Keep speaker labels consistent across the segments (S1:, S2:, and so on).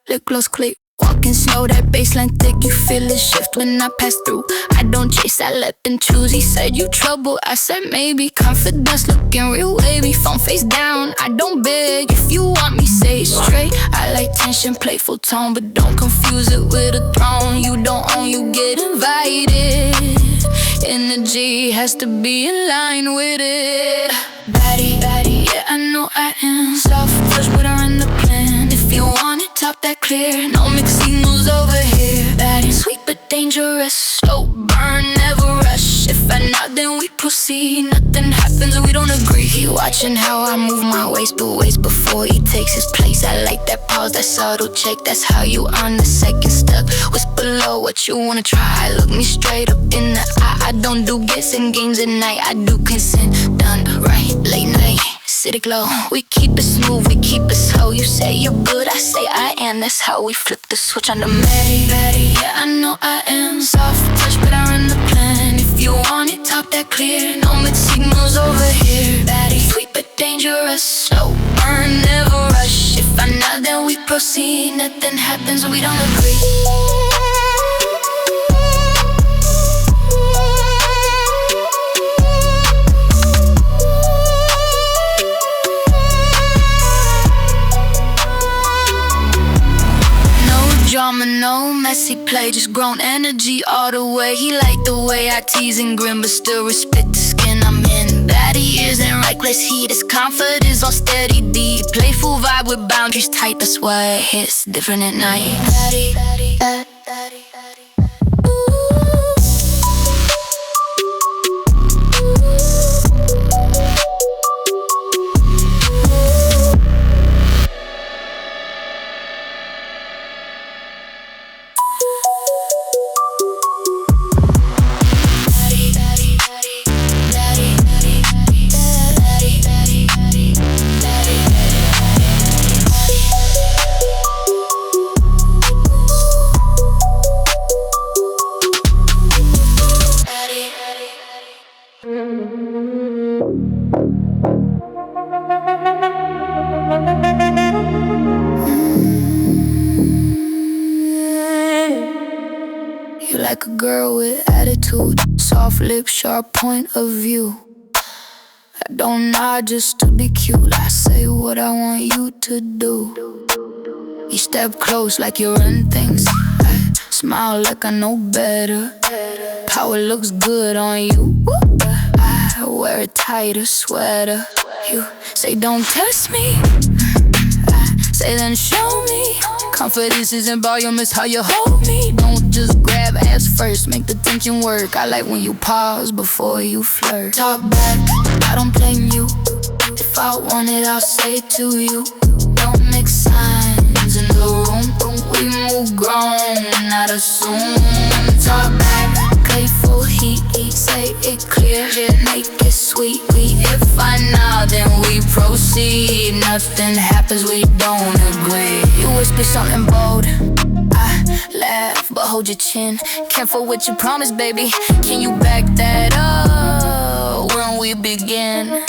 S1: lip gloss click. Walking slow, that baseline thick, you feel it shift when I pass through. I don't chase, I let them choose. He said you trouble, I said maybe. Confidence looking real wavy, phone face down, I don't beg. If you want me, say it straight. I like tension, playful tone, but don't confuse it with a throne. You don't own, you get invited. Energy has to be in line with it. Baddie, baddie, yeah, I know I am. Soft touch, put her in the plan. If you want it, top that clear. No mixed signals over here. Baddie, sweet but dangerous. Slow burn, never rush. If I nod, then we proceed. Nothing happens, we don't agree. He watching how I move my waist, but waits before he takes his place. I like that pause, that subtle check. That's how you earn the second step. Whisper low what you wanna try. Look me straight up in the eye. I don't do guessing games at night. I do consent, done right. Late night, city glow. We keep it smooth, we keep it slow. You say you're good, I say I am. That's how we flip the switch on the Baddie, Baddie, yeah, I know I am. Soft touch, but I run the plan. If you want it, top that clear. No mixed signals over here. Baddie, sweet but dangerous. Slow burn, never rush. If I nod, then we proceed. Nothing happens, we don't agree. Drama, no messy play, just grown energy all the way. He like the way I tease and grin, but still respect the skin I'm in. Baddie isn't reckless, heat his confidence on steady D. Playful vibe with boundaries tight, that's why it hits different at night. Baddie, Baddie, Baddie, Baddie. Like a girl with attitude, soft lips, sharp point of view. I don't nod just to be cute, I say what I want you to do. You step close like you're in things, I smile like I know better. Power looks good on you, I wear a tighter sweater. You say don't test me, I say then show me. Confidence isn't volume, it's how you hold me. Don't just grab ass first, make the tension work. I like when you pause before you flirt. Talk back, I don't blame you. If I want it, I'll say it to you. Don't make signs in the room. We move grown, not assume. Talk back, playful heat, say it clear, make it sweet. If I nod, then we proceed. Nothing happens, we don't agree. You whisper something bold, I laugh, but hold your chin. Careful with your promise, baby. Can you back that up when we begin?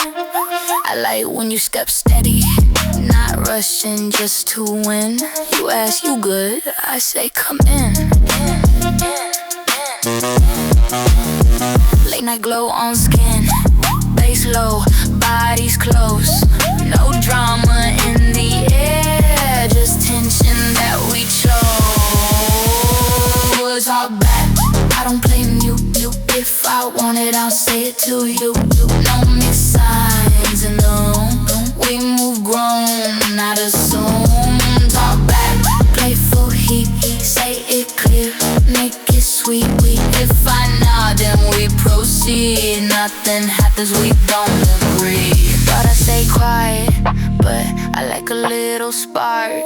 S1: I like when you step steady, not rushing just to win. You ask, you good? I say, come in. Late night glow on skin, base low, bodies close. No drama in the air, just tension that we chose. Talk back, I don't blame you. If I want it, I'll say it to you. No mixed signs in the room. We move grown, not assume. Talk back, playful heat, say it clear, make it sweet. If I nod, then we proceed. Nothing happens, we don't agree. Thought I stay quiet, but I like a little spark.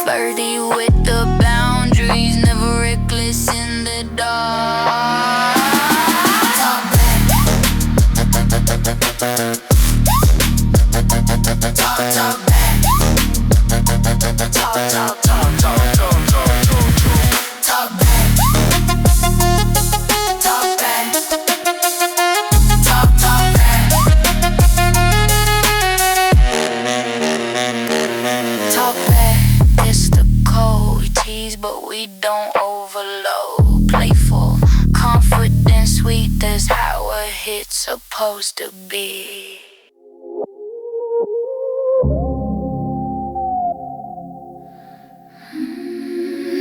S1: Flirty with the boundaries, never reckless in the dark. Talk back. Talk back. Talk back. Talk back, it's the code. but we don't overload. Playful, confident, sweet, that's how a hit's supposed to be.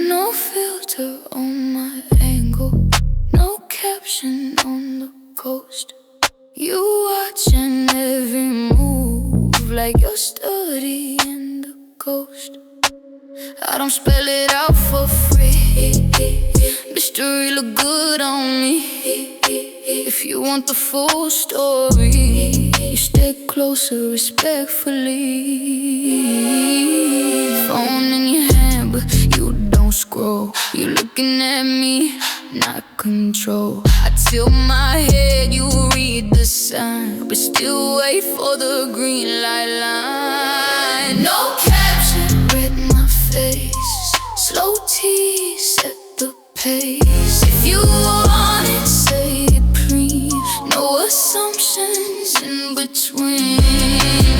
S1: No filter on my angle, no caption on the post. You watching every move like you're studying the ghost. I don't spell it out for free. Mystery look good on me. If you want the full story, you stay closer respectfully. Phone in your hand, but you don't scroll. You looking at me, not control. I tilt my head, you read the sign, but still wait for the green light line. No caption, read my face. Slow T, set the pace. If you want it, say it please. No assumptions in between.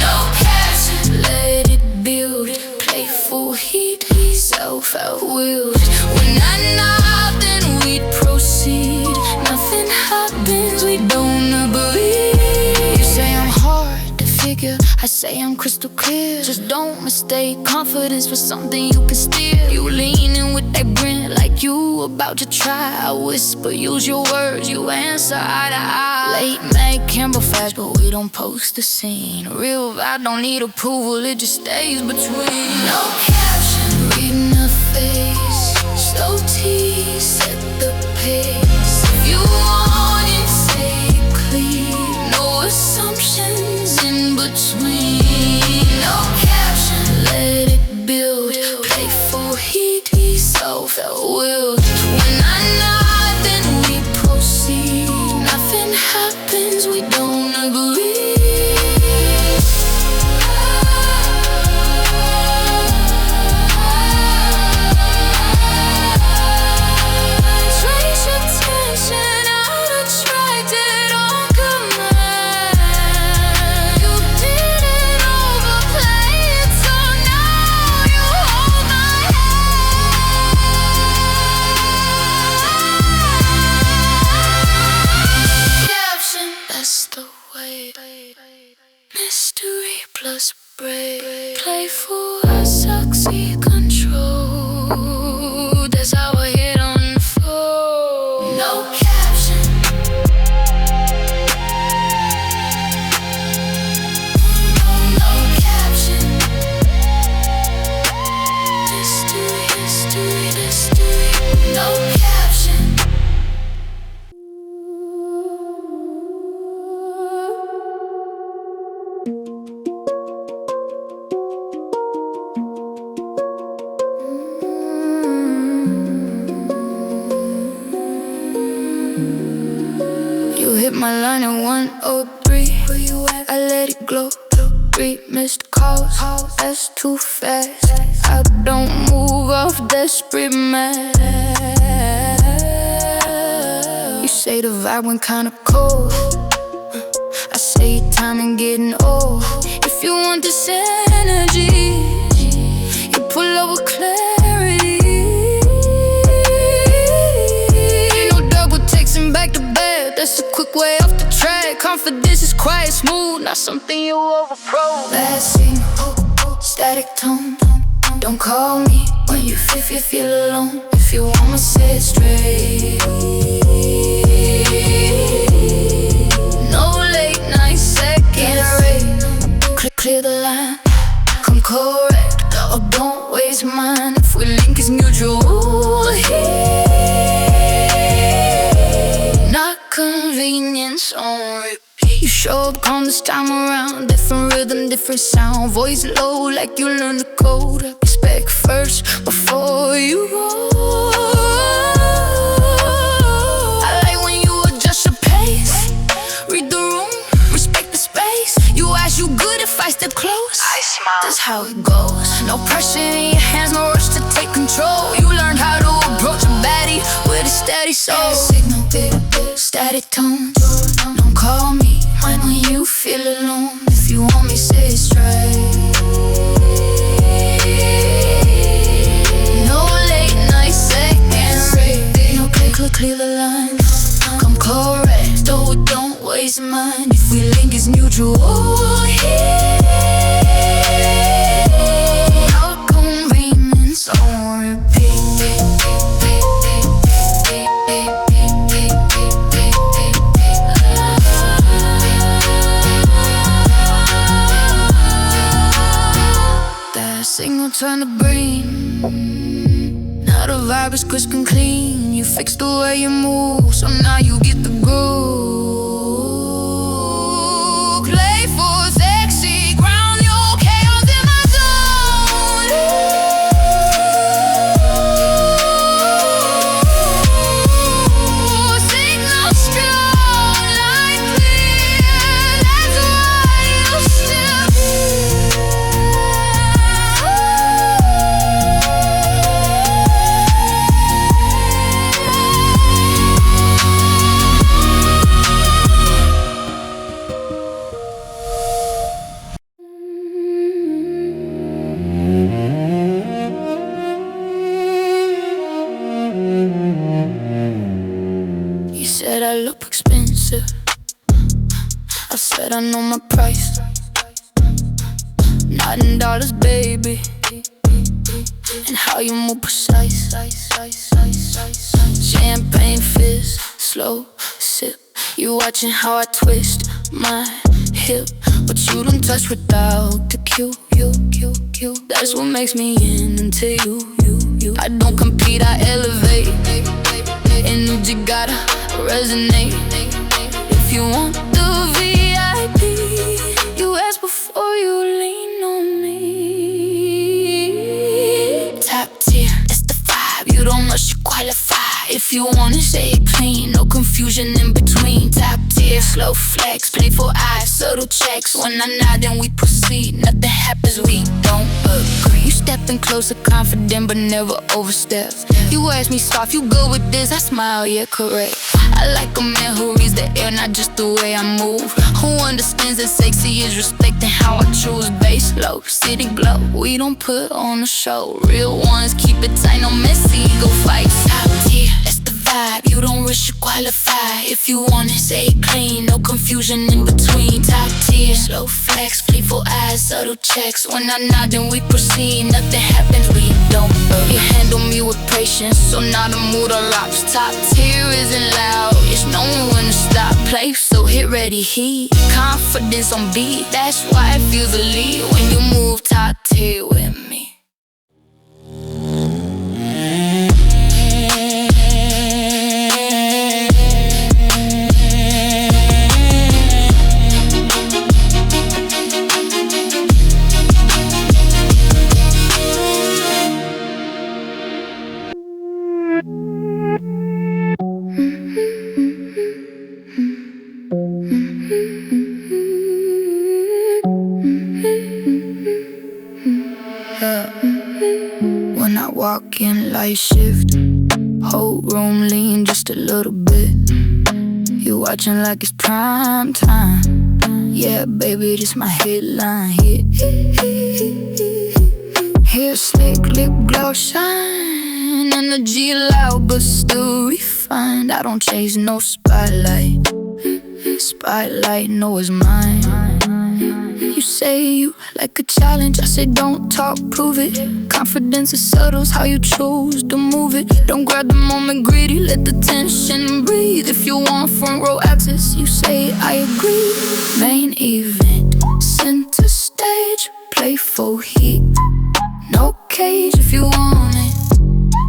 S1: No caption, let it build. Playful heat, self-outwilled. When I nod, then we'd proceed. Nothing happens, we don't agree. You say I'm hard to figure, I say I'm crystal clear. Just don't mistake confidence for something you can steal. You lean in with that grin like you about to try. I whisper, use your words, you answer eye to eye. Late night camera flash, but we don't post the scene. Real vibe don't need approval, it just stays between. No caption, reading her face. Slow T, set the pace. If you want it, say it clear. No assumptions in between. No caption, let it build. Playful heat, self-willed. When I nod, then we proceed. Nothing happens, we don't agree. Trace attention, out attracted on command. You didn't overplay it, so now you hold my hand. Caption, that's the way. Mystery plus break. Playful as succeed control. That's how I hit on the phone. No caption. No caption. Mystery. No caption. You hit my line at 103. Where you at? I let it glow. 3 missed calls, that's too fast. I don't move off desperate man. You say the vibe went kinda cold. I say your timing getting old. If you want this energy, you pull up with clarity. Ain't no double texting back to back, that's a quick way off the track. Confidence is quiet, smooth, not something you overprove. Last scene, static tone. Don't call me when you feel alone. If you want me, say it straight. No late night second rate. Clear the line, come correct, or don't waste mine. If we link is mutual here. Not convenience on repeat. You show up calm this time around. Different rhythm, different sound. Voice low like you learned the code. Respect first before you roll. I like when you adjust your pace. Read the room, respect the space. You ask, you good if I step close? I smile, that's how it goes. No pressure in your hands, no rush to take control. You learned how to approach a baddie with a steady soul. Signal big, static tone. Don't call me when you feel alone. If you want me, say it straight. No late night. neutral heat. Our convenience on repeat. That signal turn to green. Now the vibe is crisp and clean. You fix the way you move, so now you get the groove. Playful, sexy, ground your chaos in my zone. Signal strong, light clear. That's why you still You said I look expensive. I said I know my price. Not in dollars, baby. And how you move precise. Champagne fizz, slow sip. You watching how I twist my hip, but you don't touch without the cue. That's what makes me into you. I don't compete, I elevate. Energy gotta resonate. If you want the VIP, you ask before you lean on me. Top tier, it's the vibe. You don't rush, you qualify. If you want it, say it clean. No confusion in between. Top tier, slow flex, playful eyes, subtle checks. When I nod, then we proceed. Nothing happens, we don't agree. You stepping closer, confident, but never overstep. You ask me soft, you good with this? I smile, yeah, correct. I like a man who reads the air, not just the way I move. Who understands that sexy is respecting how I choose. Bass low, city glow. We don't put on a show. Real ones keep it tight, no messy. Go fight. Top tier, that's the vibe. You don't rush, you qualify. If you want it, say it clean. No confusion in between. Top tier, slow flex, playful eyes, subtle checks. When I nod, then we proceed. Nothing happens, we don't burn. You handle me with patience, so now the mood unlocks. Top tier isn't loud, it's knowing when to stop. Play, so hit ready, heat. Confidence on beat, that's why it feels elite when you move top tier with me. When I walk in, light shift. Whole room lean just a little bit. You watching like it's prime time. Yeah, baby, this my headline hit. Hair slick, lip gloss shine. Energy loud but still refined. I don't chase no spotlight. Spotlight, no, it's mine. You say you like a challenge, I say don't talk, prove it. Confidence is subtle, how you choose to move it. Don't grab the moment greedy, let the tension breathe. If you want front row access, you say I agree. Main event, center stage, playful heat. No cage if you want it,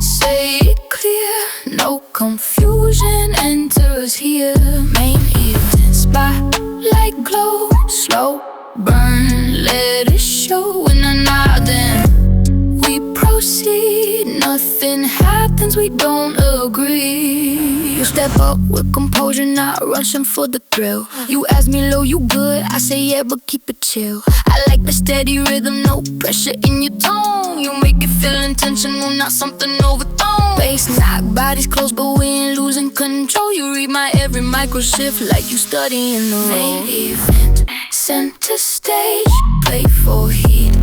S1: say it clear. No confusion enters here. Main event, spotlight glow, slow burn, let it show. When I nod, then we proceed. Nothing happens, we don't agree. You step up with composure, not rushing for the thrill. You ask me low, you good? I say yeah, but keep it chill. I like the steady rhythm, no pressure in your tone. You make it feel intentional, not something overthrown. Bass knock, bodies close, but we ain't losing control. You read my every micro shift like you studying the role. Main event, center stage, playful heat.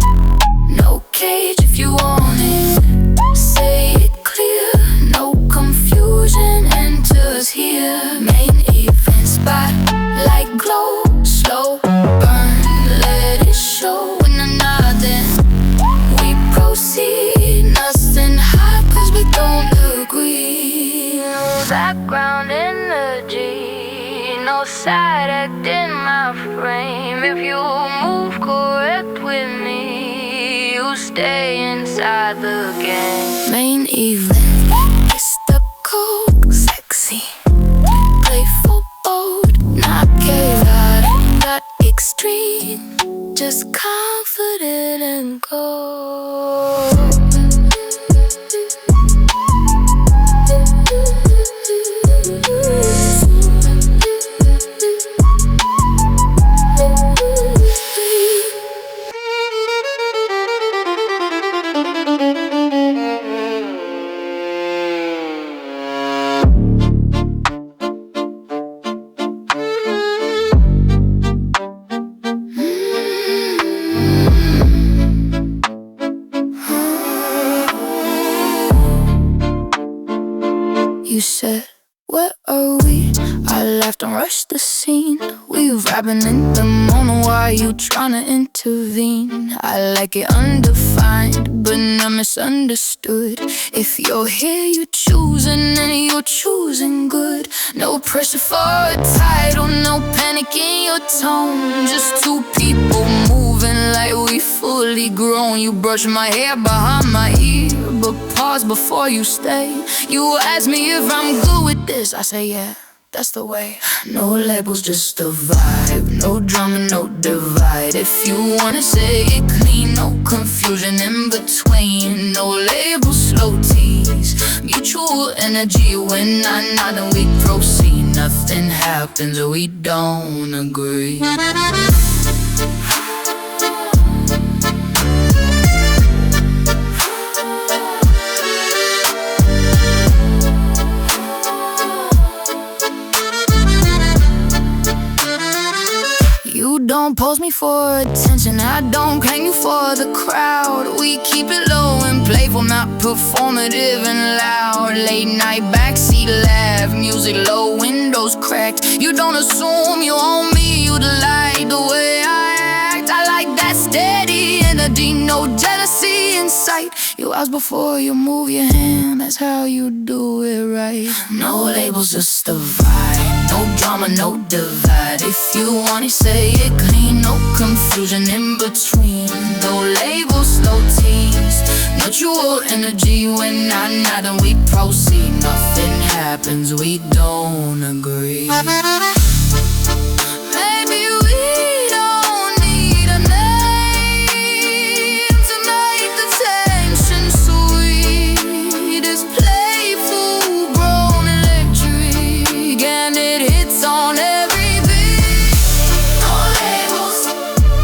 S1: No cage if you want it, say it clear. No confusion enters here. Main event, spotlight glow, slow background energy, no side act in my frame. If you move correct with me, you stay inside the game. Main event, it's the coke, sexy, playful, bold, not chaotic, not extreme, just confident and cold. You said, where are we? I laughed and rushed the scene. We vibing in the moment, why you tryna intervene? I like it undefined, but not misunderstood. If you're here, you're choosing, and you're choosing good. No pressure for a title, no panic in your tone. Just two people moving like we fully grown. You brush my hair behind my ear, but pause before you stay. You ask me if I'm good with this, I say yeah, that's the way. No labels, just a vibe. No drama, no divide. If you wanna say it clean, no confusion in between. No labels, slow tease, mutual energy. When I nod and we proceed, nothing happens, we don't agree. You don't pose me for attention, I don't claim you for the crowd. We keep it low and playful, not performative and loud. Late night backseat laugh, music low, windows cracked. You don't assume you own me, you delight the way I act. I like that steady energy, no jealousy in sight. You ask before you move your hand, that's how you do it right. No labels, just a vibe. No drama, no divide. If you want it, say it clean. No confusion in between. No labels, slow tease, mutual energy. When I nod and we proceed, nothing happens, we don't agree. Maybe we don't need a name to make the tension sweet. It's playful, grown electric, and it hits on every beat. No labels,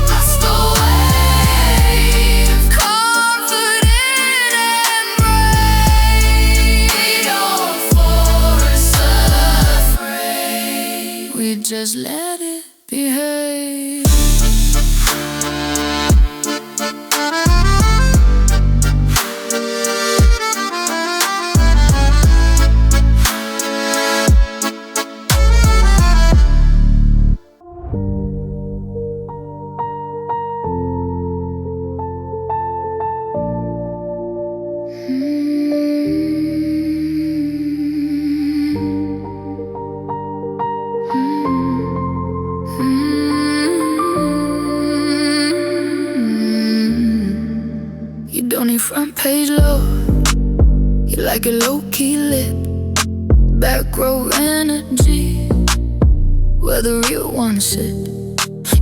S1: just the wave, confident and brave. We don't force afraid, we just let it behave. You don't need front page love, you like it low-key lit. Back row energy, where the real ones sit.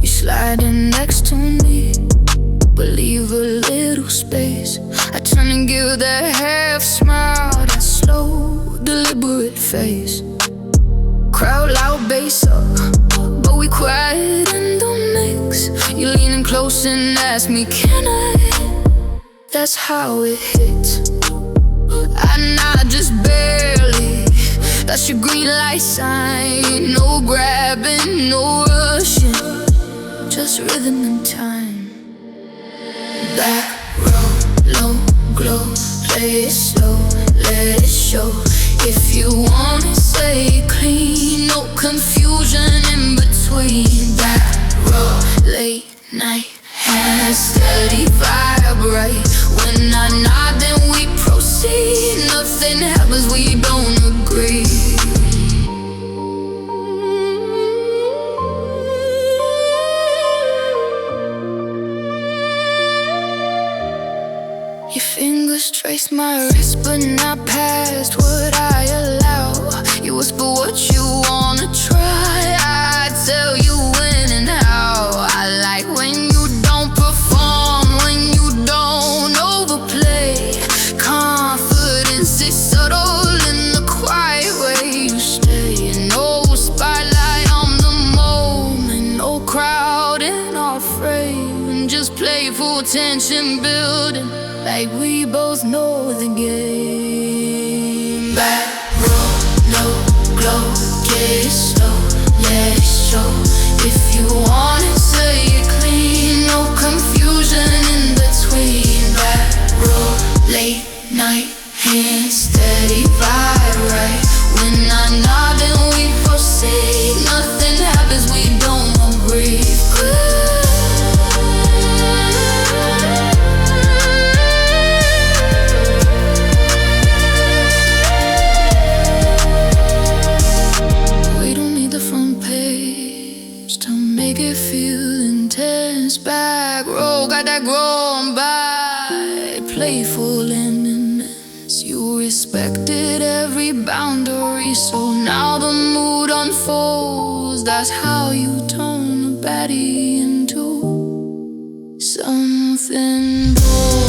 S1: You slide in next to me, but leave a little space. I turn and give that half smile, that slow, deliberate face. Crowd loud bass up, but we quiet in the mix. You leaning close and ask me, can I? That's how it hits. I nod just barely, that's your green light sign. No grabbing, no rushing, just rhythm and time. Back row, low glow, play it slow, let it show. If you want it, say it clean, no confusion in between. Back row, late night, hands steady, vibrate. When I nod, then we proceed. Nothing happens, we don't agree. Trace my wrist but not past what I allow. You whisper what you wanna try, I tell you when and how. I like when you don't perform, when you don't overplay. Confidence is subtle in the quiet way you stay. No spotlight on the moment, no crowd in our frame. Just playful tension building, like we both know the game. Back row, no glow, get it slow, let it show. If you want it, say it clean, no confusion in between. Back row, late night, hands steady, vibe right. When I nod and we proceed, nothing happens, we don't agree. Back row, got that grown by playful eminence. You respected every boundary, so now the mood unfolds. That's how you turn a baddie into something bold.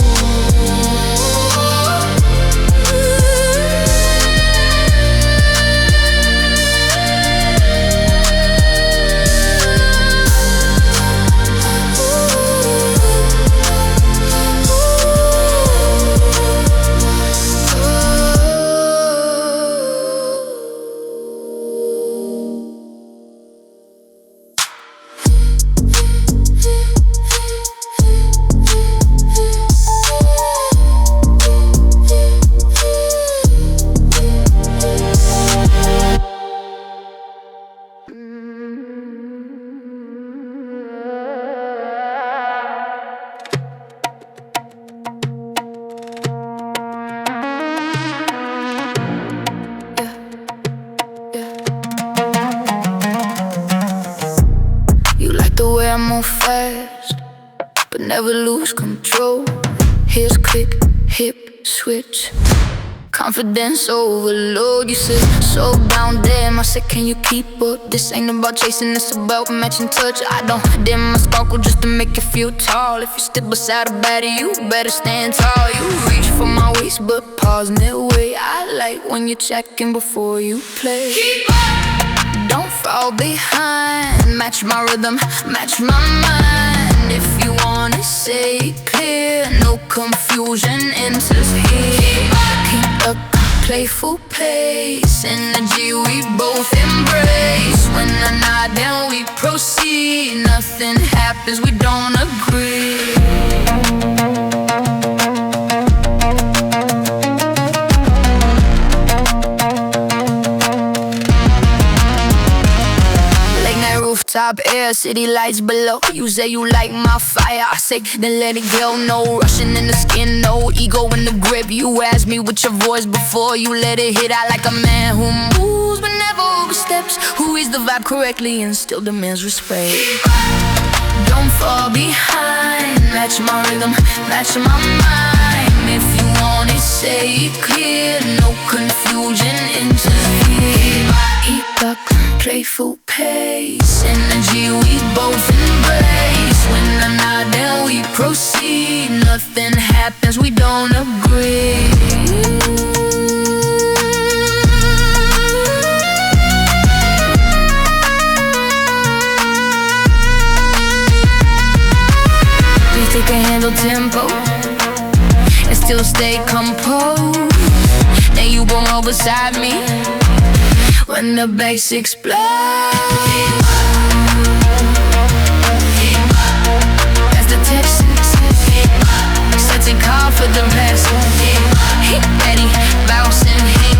S1: I move fast, but never lose control. Here's quick, hip switch, confidence overload. You said, so down damn, I said, can you keep up? This ain't about chasing, it's about matching touch. I don't dim my sparkle just to make you feel tall. If you step beside a baddie, you better stand tall. You reach for my waist, but pause midway. I like when you're checking before you play. Keep up! Don't fall behind, match my rhythm, match my mind. If you wanna say it clear, no confusion enters here. Keep up playful pace, energy we both embrace. When I nod then we proceed, nothing happens, we don't agree. Top air, city lights below. You say you like my fire, I say then let it go. No rushing in the skin, no ego in the grip. You ask me with your voice before you let it hit. I like a man who moves but never oversteps, who reads the vibe correctly and still demands respect. Don't fall behind, match my rhythm, match my mind. If you want it, say it clear, no confusion enters here. Keep up playful pace, energy we both embrace. When I nod then we proceed, nothing happens, we don't agree. We think I handle tempo and still stay composed. Then you bring over beside me when the bass explodes. That's the Texas, setting confidence. Hit Baddie, bouncing, hit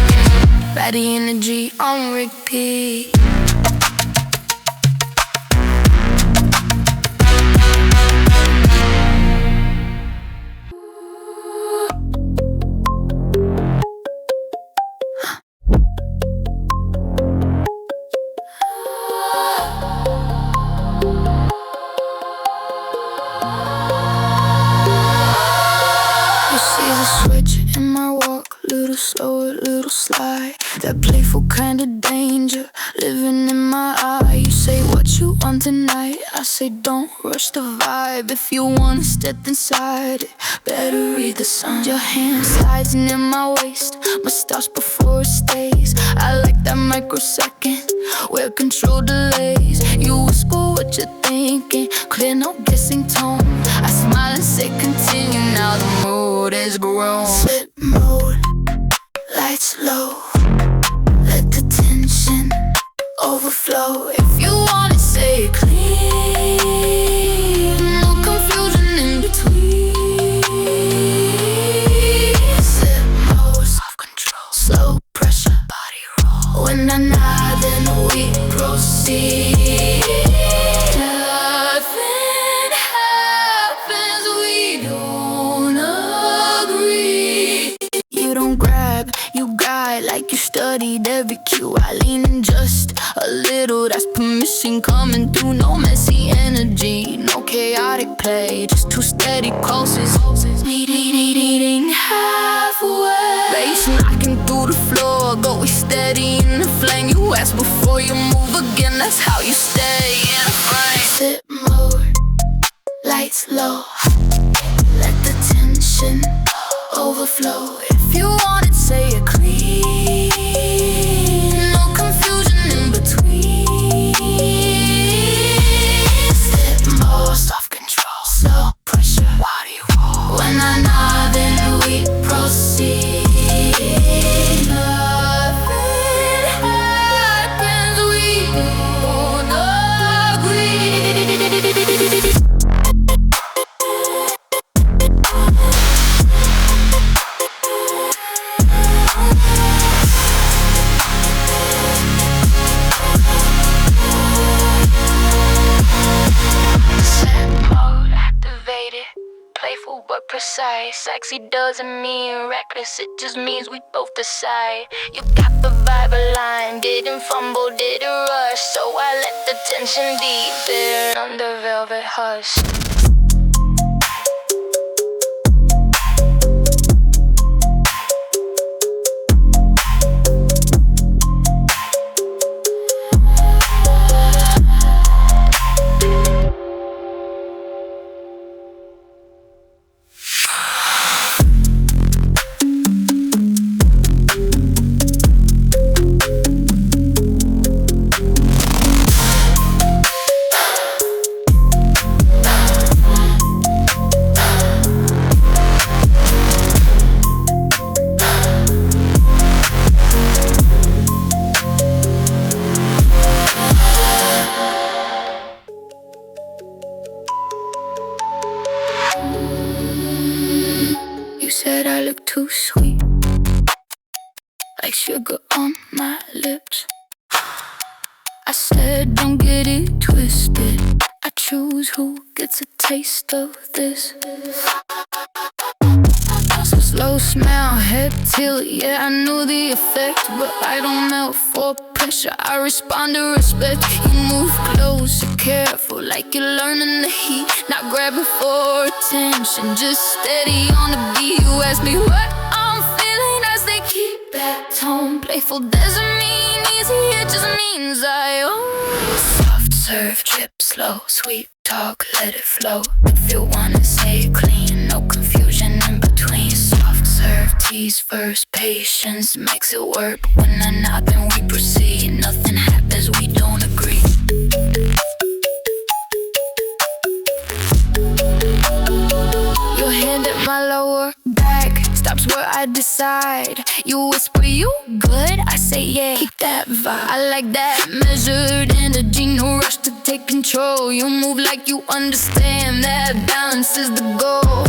S1: Baddie energy on repeat. little slow, a little sly. That playful kind of danger living in my eye. You say what you want tonight, I say don't rush the vibe. If you wanna step inside it, better read the signs. Your hand slides near my waist, mustache before it stays. I like that microsecond where control delays. You whisper what you're thinking, clear no guessing tone. I smile and say continue, now the mood is grown. Slip mode, lights low, let the tension overflow. If you want it, say it clean, no confusion in between. Slip mode, soft control, slow pressure, body roll. When I nod, then we proceed. Nothing happens, we don't agree. You don't grab, you guide like you studied every cue. I lean in just a little, that's permission coming through. No messy energy, no chaotic play, just two steady pulses. Meeting halfway, bass knocking through the floor, going steady in the flame. You ask before you move again, that's how you stay in a frame. Sit mode, lights low, let the tension overflow. If you want it, say it clean, no confusion in between. Slip mode, soft control, slow pressure, body roll. When I nod, then we proceed. Nothing happens, we don't agree. Playful but precise. Sexy doesn't mean reckless, it just means we both decide. You got the vibe aligned, didn't fumble, didn't rush. So I let the tension deepen under velvet hush. Said I look too sweet, like sugar on my lips. I said don't get it twisted, I choose who gets a taste of this. So slow smell, head tilt, yeah I know the effect, but I don't melt for pressure, I respond to respect. You move closer, careful, like you're learning the heat, not grabbing for attention, just steady on the beat. You ask me what I'm feeling as they keep that tone. Playful doesn't mean easy, it just means I own. Soft serve, drip slow, sweet talk, let it flow. If you wanna say it clean, no confusion in between. Soft serve, tease first, patience makes it work. When I nod, then we proceed. Nothing happens, we don't agree. Your hand at my lower back stops where I decide. You whisper you good, I say yeah, keep that vibe. I like that measured energy, no rush to take control. You move like you understand that balance is the goal.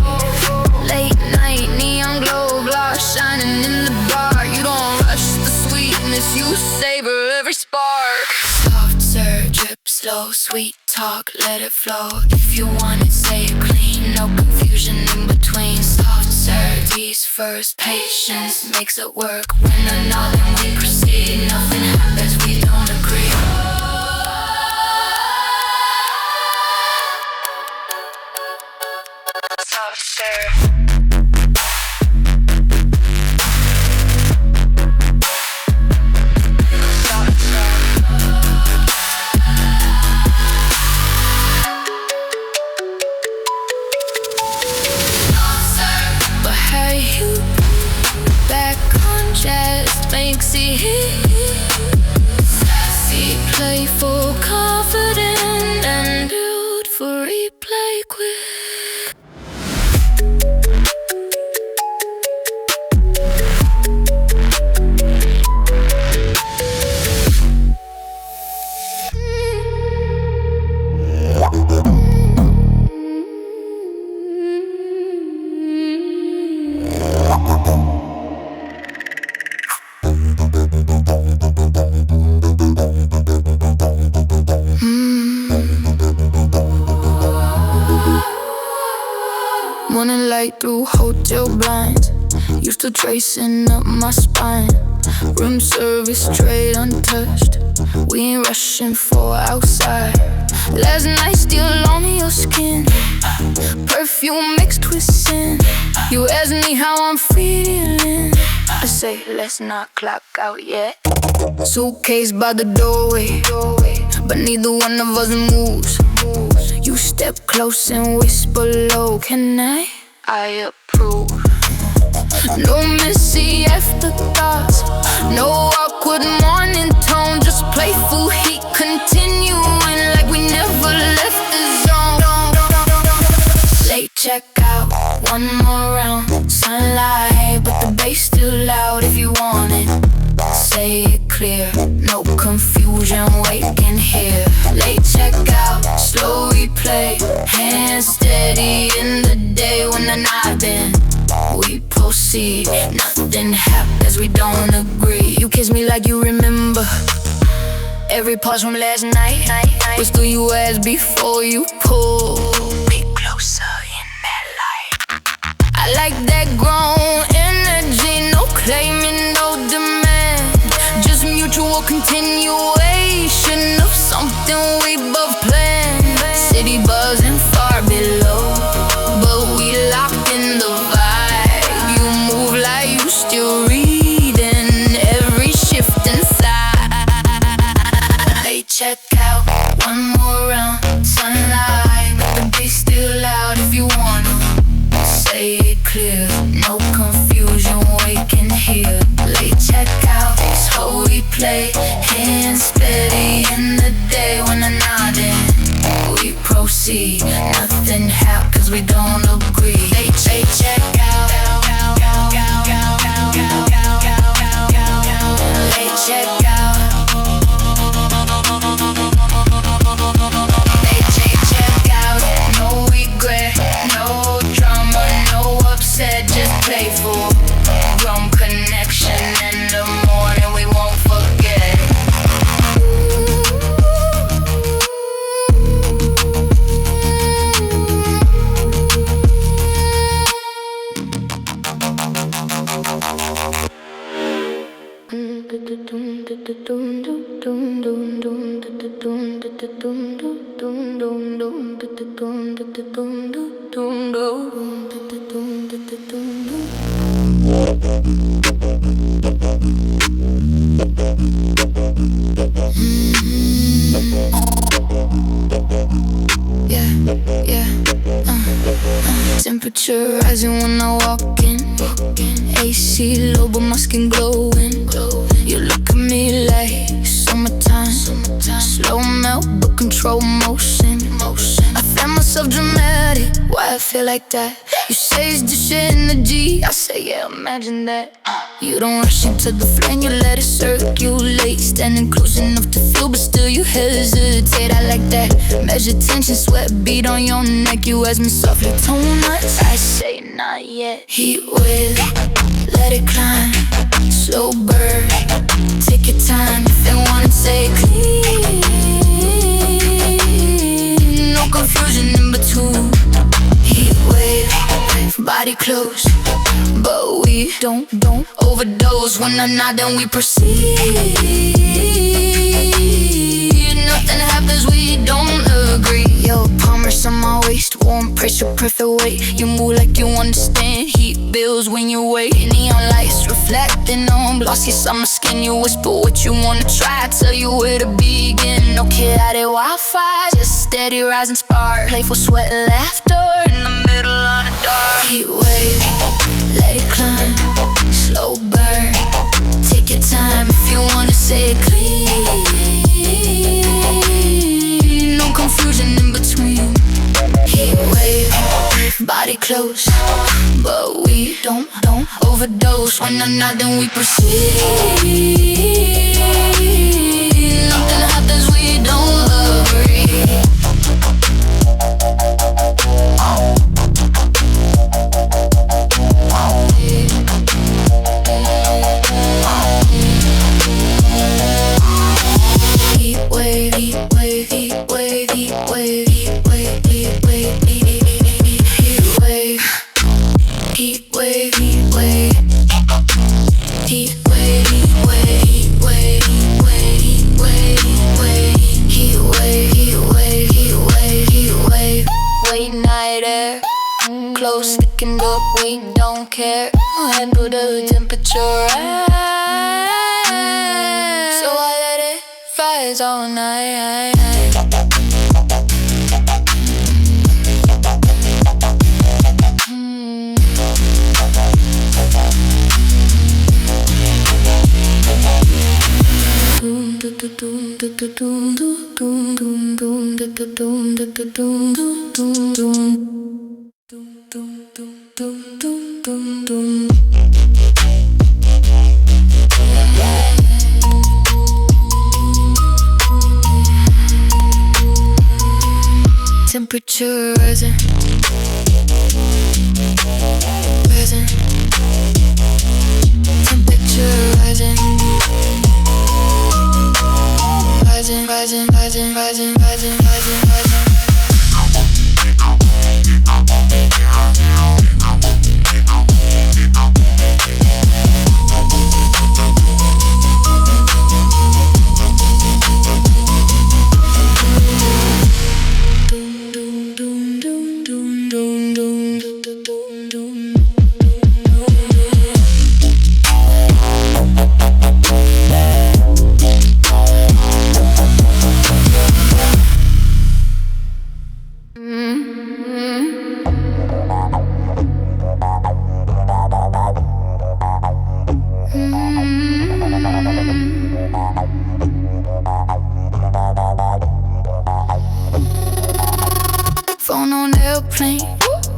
S1: Late night, neon glow, gloss shining in the bar. You don't rush the sweetness, you savor every spark. Soft serve, drip slow, sweet talk, let it flow. If you want it, say it clean, no confusion in between. Soft serve, tease first, patience makes it work. When I nod, then we proceed. Nothing happens, we don't agree. Soft serve. makes it playful, confident, and built for replay quick.
S2: Morning light through hotel blinds, used to tracing up my spine. Room service tray untouched, we ain't rushing for outside. Last night still on your skin, perfume mixed with sin. You ask me how I'm feeling, I say let's not clock out yet. Suitcase by the doorway, but neither one of us moves. You step close and whisper low, can I approve? No messy afterthoughts, no awkward morning tone, just playful heat continuing like we never left the zone. Late checkout, one more round, sunlight but the bass still loud. If you want it, say it clear, no confusion, waiting here. Late checkout, slow replay, hands steady in the day when they're not then. We proceed, nothing happens, we don't agree. You kiss me like you remember every pause from last night. Whisper you ask before you pull me closer in that light. I like that grown energy, no claiming, no demand, just mutual continuation of something we both planned. City buzzing far below, but we locked in the vibe. You move like you still reading every shift inside. They check out, one more round, sunlight but the bass still loud. If you want it, say it clear, no confusion, waking here. Late check out, slow replay, hands steady in the day when I'm nodding. We proceed, nothing happens cause we don't agree. They check out, they check out, they check out. No regret, no drama, no upset, just playful, grown connection in the morning we won't forget. Temperature rising when I walk in, AC low but my skin glowing. You look at me like summertime, slow melt but control motion. I find myself dramatic, why I feel like that? You say it's just your energy, I say yeah, imagine that. You don't rush into the flame, you let it circulate. Standing close enough to feel, but still you hesitate. I like that. Measure tension, sweat beat on your neck. You ask me softly, tone nuts, I say not yet. Heatwave, let it climb, slow burn, take your time. If they wanna take clean, no confusion in between. Heatwave, body close, but we don't overdose. When I'm not, then we proceed. Nothing happens, we don't agree. Yo, palmers on my waist, warm pressure, perfect weight. You move like you understand, heat builds when you wait. Neon lights reflecting on glossy summer skin. You whisper what you wanna try, I tell you where to begin. No kid out of Wi-Fi, just steady rising spark. Playful sweat and laughter in the middle of the dark. Heatwave, let it climb, slow burn, take your close, but we don't overdose. When I'm not, then we proceed. Nothing happens, we don't agree. Heatwave, heatwave, heatwave, heatwave, heatwave, heatwave, heatwave, heatwave, heatwave, heatwave, heatwave, heatwave, heatwave. Late night air, close, sticking up, we don't care. Handle the temperature rise, so I let it rise all night. Temperature rising, rising. Temperature rising, rising, rising, rising, rising, rising, rising, rising. Phone on airplane,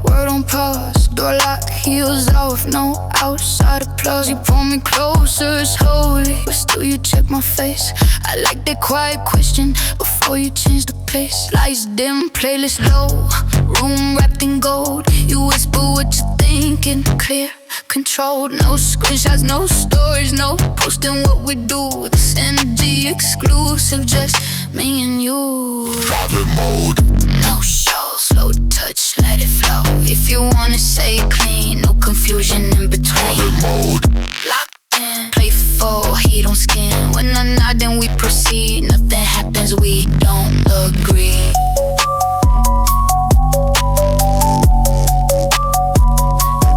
S2: word on pause. Door lock, heels off, no outside applause. You pull me closer, it's holy, but still you check my face. I like that quiet question before you change the pace. Lights dim, playlist low, room wrapped in gold. You whisper what you're thinking, clear, controlled. No screenshots, no stories, no posting what we do. This energy exclusive, just me and you.
S3: Private mode.
S2: No show, slow touch, let it flow. If you wanna say clean, no confusion in between.
S3: Private mode.
S2: Locked in, playful, heat on skin. When I'm not, then we proceed. Nothing happens, we don't agree.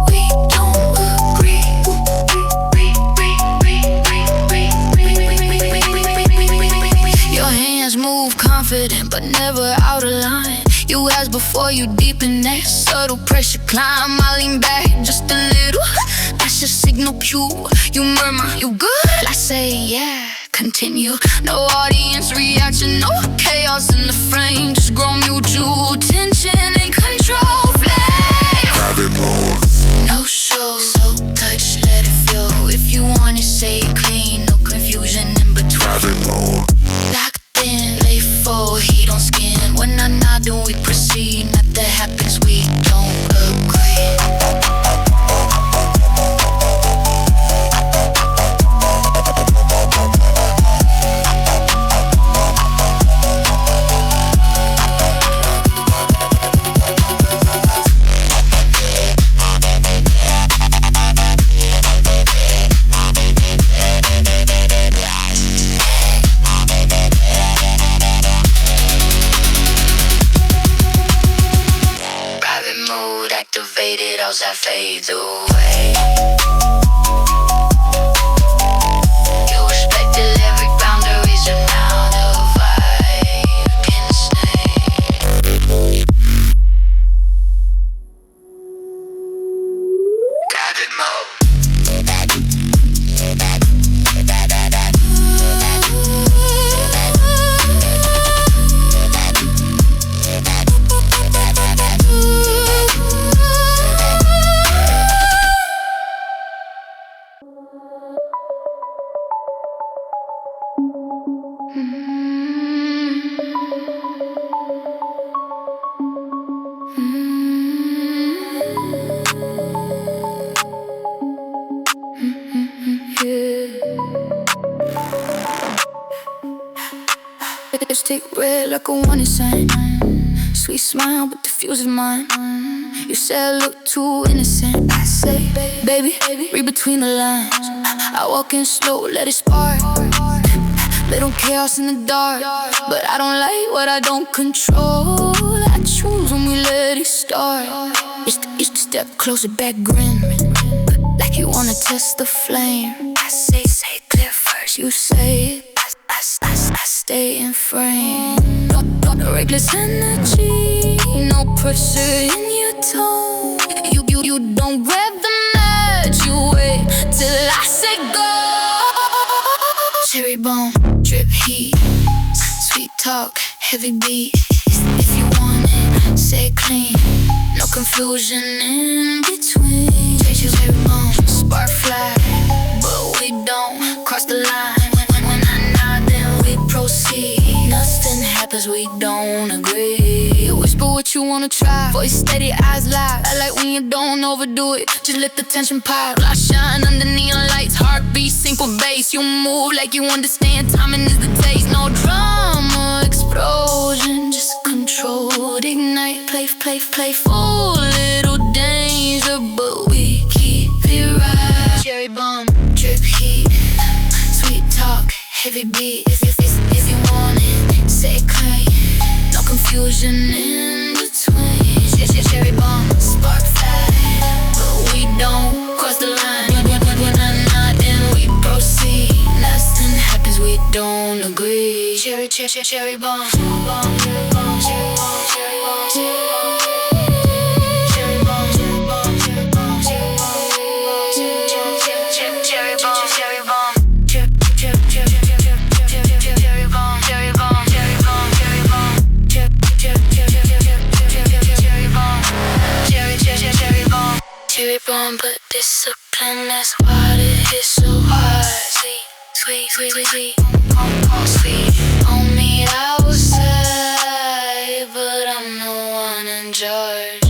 S2: We don't agree. Your hands move confident, but never out of line. You ask before you deep in that subtle pressure climb. I lean back just a little, that's your signal cue. You murmur, you good? I say yeah, continue. No audience reaction, no chaos in the frame. Just grow mutual tension and control flame.
S3: Private mode.
S2: No show, slow touch, let it flow. If you want it, say clean, no confusion in between.
S3: Private mode.
S2: Locked in, late full, heat on skin. When I'm not, then we proceed. Nothing happens, we don't agree. Activated, else I fade away. You respect till every boundary's an out of I can stay. Private mode. Lipstick red like a warning sign. Sweet smile but the fuse is mine. You said I look too innocent. I say, baby, read between the lines. I walk in slow, let it spark. Little chaos in the dark, but I don't like what I don't control. I choose when we let it start. It's the step closer, back grin, like you wanna test the flame. I say clear first, you say it. I stay in frame. No reckless energy, no pressure in your tone. You don't rev the match, you wait till I say go. Cherry bomb, drip heat, sweet talk, heavy beat. If you want it, say clean, no confusion in between. Cherry bomb, spark fly, but we don't cross the line. When I nod, then we proceed. Nothing happens, we don't agree. Whisper what you wanna try, voice steady, eyes live. I like when you don't overdo it, just let the tension pile. I shine under neon lights, heartbeat, simple bass. You move like you understand, timing is the taste. No drama, explosion, just controlled. Ignite, playful, little danger, but we keep it right. Cherry bomb, drip heat, sweet talk, heavy beat. If you want it, say clean, no confusion in between. Cherry bomb, spark fly, but we don't cross the line. When I'm not, then we proceed. Nothing happens, we don't agree. Cherry bomb, cherry bomb, cherry bomb, cherry bomb, cherry bomb, cherry bomb. Cherry bomb, but discipline, that's why it hits so hard. Sweet, sweet, hold me outside, but I'm the one in charge.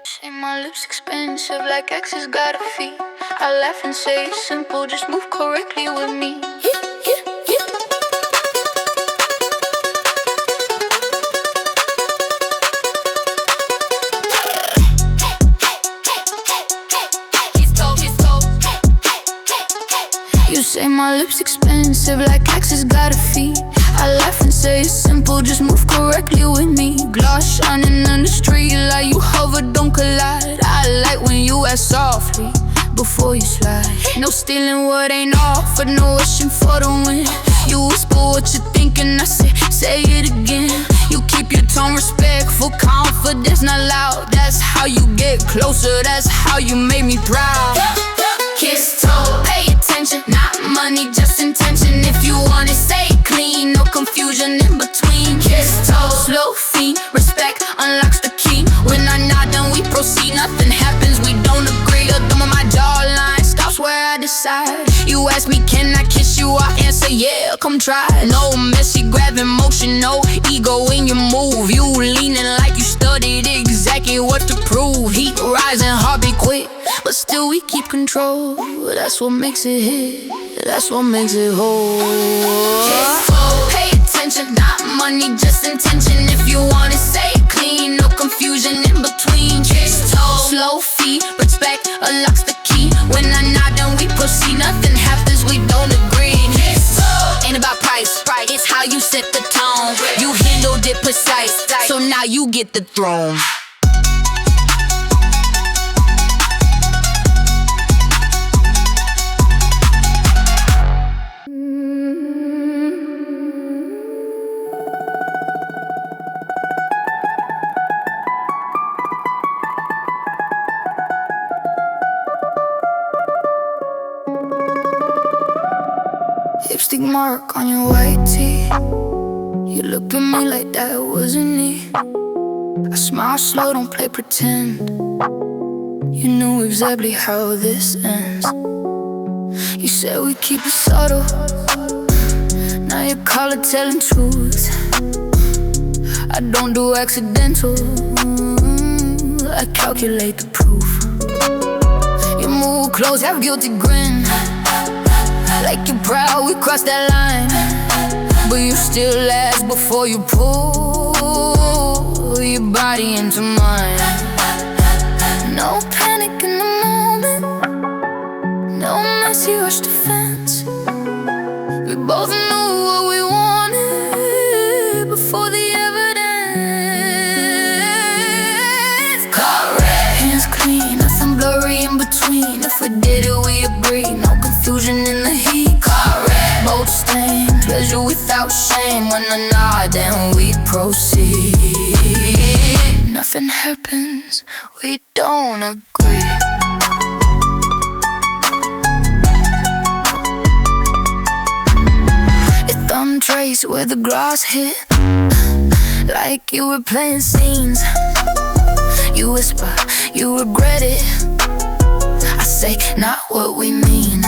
S2: Say my lips expensive like exes got a fee. I laugh and say it's simple, just move correctly with me. You say my lips expensive like exes got a fee. I laugh and say it's simple, just move correctly with me. Gloss shining on the street like you hover, don't collide. I like when you act softly before you slide. No stealing what ain't offered, no wishing for the win. You whisper what you're thinking, I say it again. You keep your tone respectful, confidence not loud. That's how you get closer, that's how you make me proud. Kiss toe, pay attention, not money, just intention. If you want it, say clean, no confusion in between. Kiss toe, slow feet, respect unlocks the key. When I nod, then we proceed. Nothing happens, we don't agree. A thumb on my jawline stops where I decide. You ask me, can I kiss you? I answer, yeah, come try. No messy grabbing motion, no ego in your move. You leaning like you studied exactly what to prove. Heat rising, heartbeat quick, but still we keep control. That's what makes it hit, that's what makes it whole. Pay attention, not money, just intention. If you want it, say clean, no confusion in between. Kiss toe, slow feet, respect unlocks the key. When I nod, then we proceed. Nothing happens, we don't agree. Kiss toe, ain't about price, it's how you set the tone. You handled it precise, so now you get the throne. Lipstick mark on your white tee. You look at me like that wasn't me. I smile slow, don't play pretend. You knew exactly how this ends. You said we keep it subtle. Now you call it telling truth. I don't do accidental. I calculate the proof. You move close, have guilty grin. Like you're proud we crossed that line. But you still ask before you pull your body into mine. No panic in the moment. No messy rush defense. We both knew what we wanted before the evidence. Car red, hands clean, nothing blurry in between. If we did it, we agreed. No confusion in the heat. Car red, both stained. Pleasure without shame. When I nod, then we proceed. Nothing happens, we don't agree. Thumb trace where the grass hit. Like you were playing scenes. You whisper, you regret it. I say, not what we mean.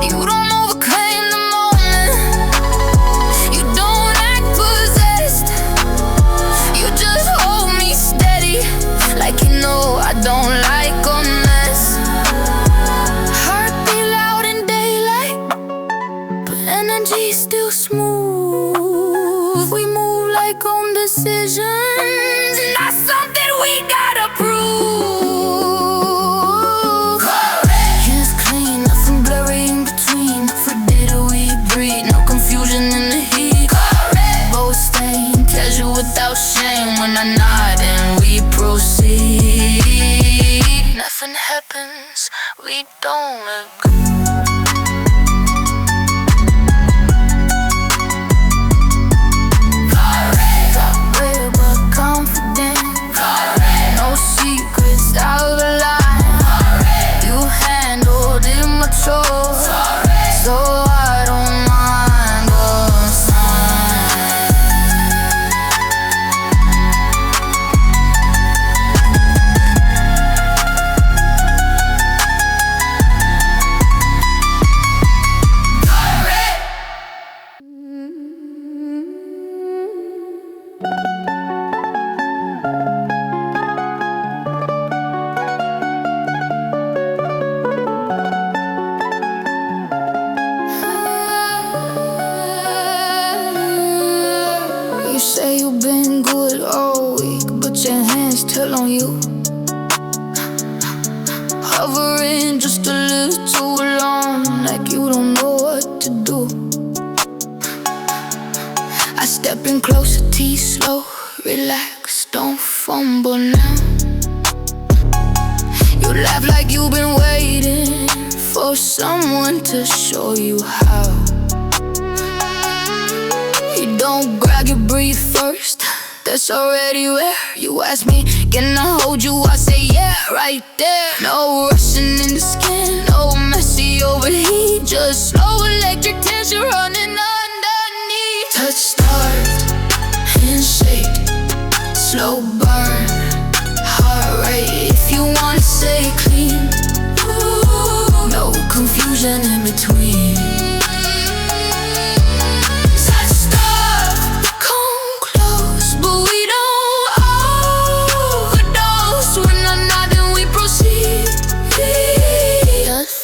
S2: You don't overclaim the moment. You don't act possessed. You just hold me steady. Like you know I don't like a mess. Heartbeat loud in daylight, but energy still smooth. We move like on decisions, not something we gotta prove. Hands clean, nothing blurry in between. For did we breathe, no confusion in the heat. Both stained, casual without shame. When I nod and we proceed. Nothing happens, we don't agree. Out of line, you handled it mature, so I don't mind what's You say you've been good all week, but your hands tell on you. Hovering just a little too long, like you don't know what to do. I step in closer, tease slow, relax, don't fumble now. You laugh like you've been waiting for someone to show you how. You don't grab your breathe first, that's already rare. You ask me, can I hold you? I say yeah, right there. No rushing in the skin, no messy overheat. Just slow electric tension running underneath. Touch start, handshake, slow burn, heart rate. If you wanna say clean, ooh, no confusion in between.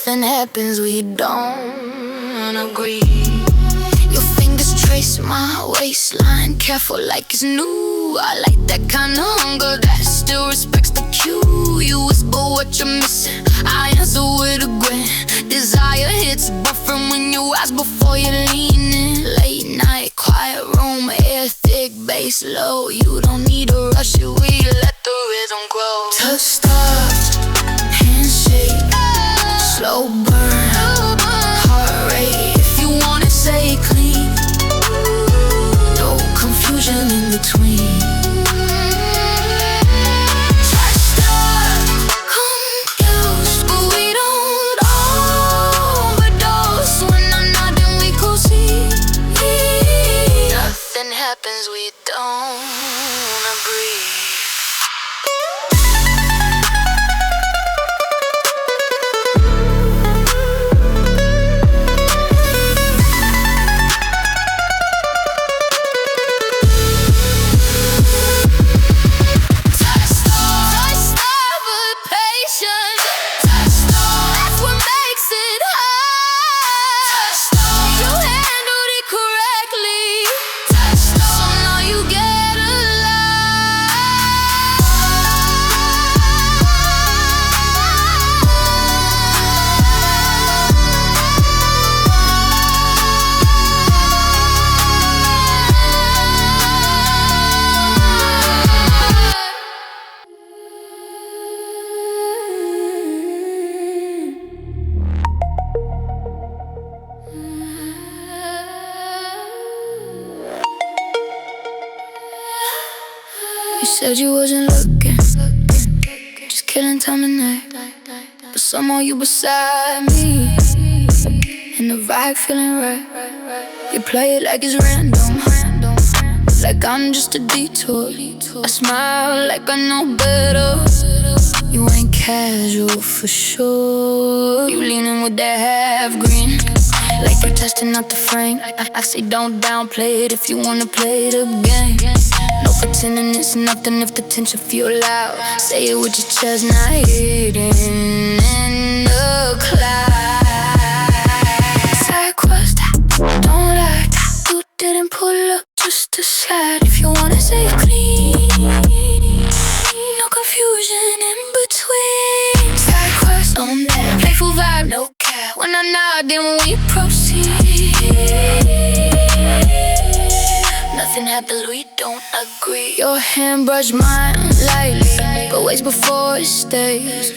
S2: Nothing happens, we don't agree. Your fingers trace my waistline, careful like it's new. I like that kind of hunger that still respects the cue. You whisper what you're missing, I answer with a grin. Desire hits buffering when you ask before you lean in. Late night, quiet room, air thick, bass low. You don't need to rush it, we let the rhythm grow. Touch stars, handshake, slow burn, heart rate. If you wanna say clean, no confusion in between. Touch start, come close, but we don't overdose. When I'm nodding, happens, we don't agree.
S1: You said you wasn't looking, just killing time tonight. But somehow you beside me, and the vibe feeling right. You play it like it's random, like I'm just a detour. I smile like I know better. You ain't casual for sure. You leaning with that half green, like you're testing out the frame. I say don't downplay it if you wanna play the game. No pretending it's nothing if the tension feel loud. Say it with your chest, not hidden in the clouds. Side quest, don't lie. You didn't pull up just to slide. If you wanna say it clean, no confusion in between. Side quest on that playful vibe, no cap. When I nod, then we proceed. Nothing happens, we don't agree. Your hand brush mine lightly, but waits before it stays.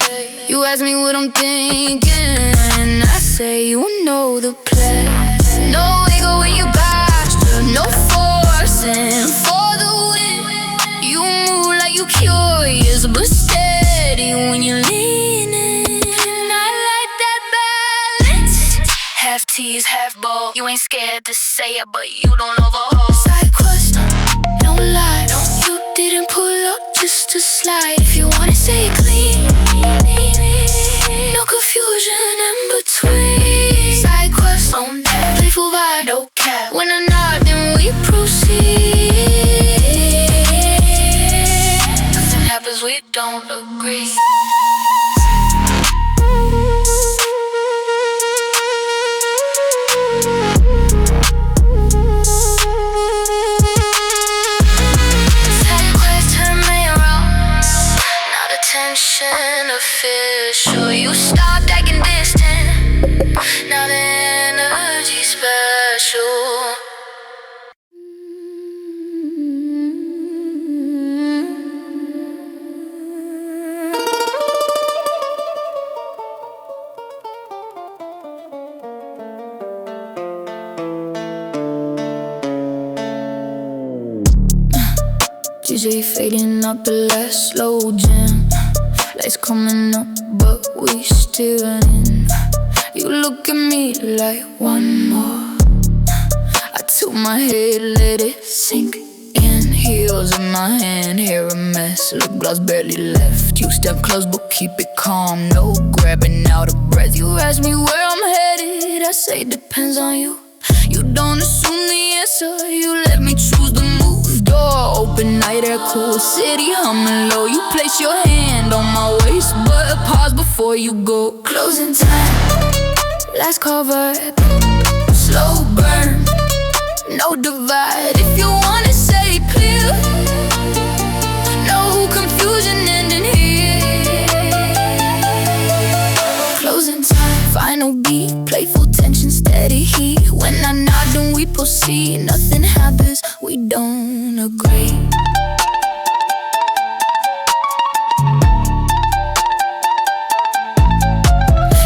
S1: You ask me what I'm thinking, I say you know the play. No ego when you posture, no forcing for the win. You move like you curious, but steady when you're leaning. I like that balance. Half tease, half ball. You ain't scared to say it, but you don't overhaul. Side quest, don't lie. You didn't pull up just to slide. If you wanna say it clean, no confusion in between. Side quest on that playful vibe, no cap. When I nod, then we proceed. Nothing happens, we don't agree. Official, you stopped acting distant. Now the energy's special. DJ fading out the last slow jam. Lights coming up, but we still in. You look at me like one more. I tilt my head, let it sink in. Heels in my hand, hair a mess. Lip gloss barely left. You step close, but keep it calm. No grabbing out of breath. You ask me where I'm headed, I say depends on you. You don't assume the answer, you let me choose the move. Door open, night air cool, city humming low. You place your hand on my waist, but pause before you go. Closing time, last cover, slow burn, no divide. If you wanna say clear, no confusion ending here. Closing time, final beat, playful tension, steady heat. When I nod, then we proceed. Nothing happens, we don't agree.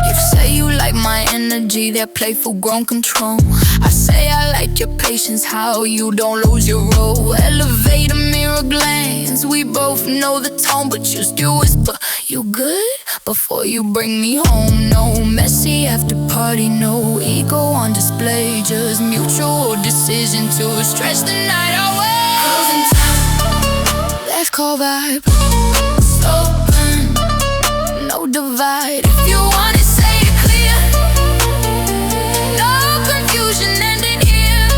S1: You say you like my energy, that playful grown control. I say I like your patience, how you don't lose your role. Elevate a mirror glance, we both know the tone, but you still whisper, you good? Before you bring me home. No messy after party, no ego on display. Just mutual decision to stretch the night away.
S2: call vibe. Slow burn, no divide. If you want it, say it clear. No confusion ending here.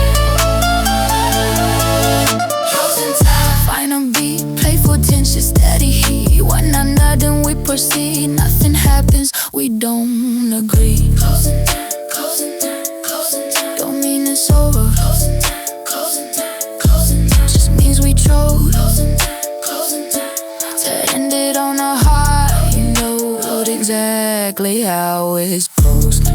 S2: Frozen time, find a beat, play for tension, steady heat. When I'm not, then we proceed. Nothing happens, we don't agree. Closing time, closing time, closing time. Don't mean it's over. Closing time, closing time, closing time. Just means we chose. Closing time, closing time. To end it on a high note, exactly how it's supposed to.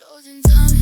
S2: Closing time.